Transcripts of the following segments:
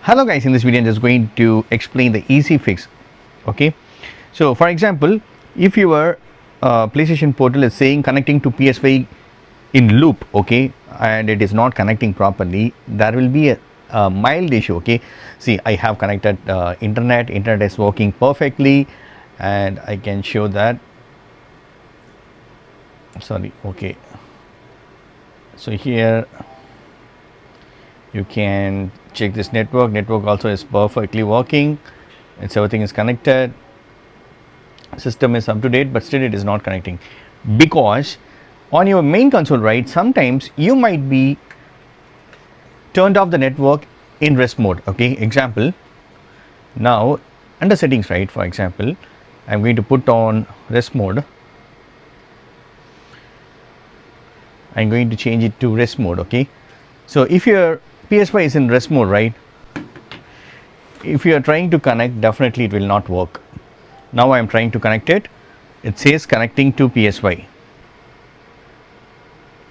Hello guys, in this video I'm just going to explain the easy fix. Okay, so for example, if your PlayStation portal is saying connecting to PS5 in loop, okay, and it is not connecting properly, there will be a mild issue. Okay, see, I have connected internet is working perfectly, and I can show that. Sorry, okay, so here you can check this network also is perfectly working. It's everything is connected, system is up to date, but still it is not connecting because on your main console, right, sometimes you might be turned off the network in rest mode. Okay, example, now under settings, right, for example, I'm going to put on rest mode. I'm going to change it to rest mode. Okay, so if your PS5 is in rest mode, right, if you are trying to connect, definitely it will not work. Now I am trying to connect it, it says connecting to PS5.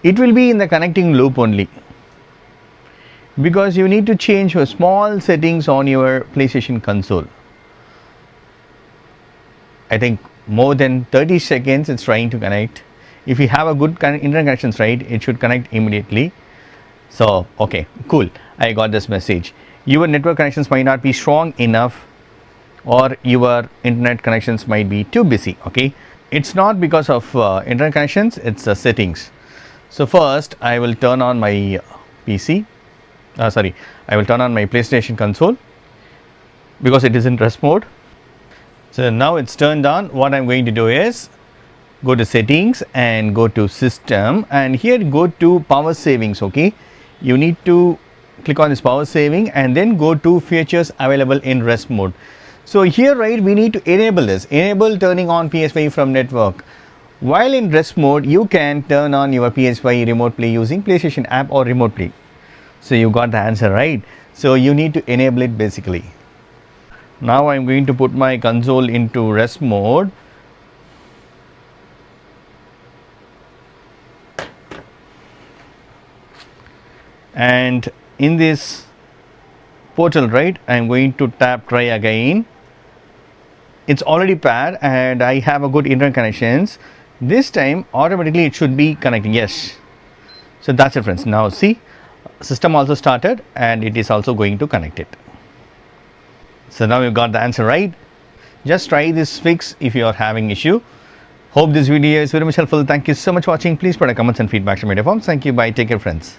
It will be in the connecting loop only because you need to change your small settings on your PlayStation console. I think more than 30 seconds it's trying to connect. If you have a good internet connections, right, it should connect immediately. So okay, cool, I got this message. Your network connections might not be strong enough or your internet connections might be too busy. Okay, it's not because of internet connections, it's the settings. So first I will turn on my PC, I will turn on my PlayStation console because it is in rest mode. So now it's turned on. What I'm going to do is go to settings and go to system, and here go to power savings. Okay, you need to click on this power saving and then go to features available in rest mode. So here, right, we need to enable this, enable turning on PS5 from network. While in rest mode, you can turn on your PS5 remote play using PlayStation app or remote play. So you got the answer, right? So you need to enable it basically. Now I'm going to put my console into rest mode. And in this portal, right, I'm going to tap try again. It's already paired and I have a good internet connections. This time automatically it should be connecting. Yes, so that's it, friends. Now see, system also started and it is also going to connect it. So now you got the answer, right? Just try this fix if you are having issue. Hope this video is very much helpful. Thank you so much for watching. Please put a comments and feedback to my forms. Thank you. Bye. Take care, friends.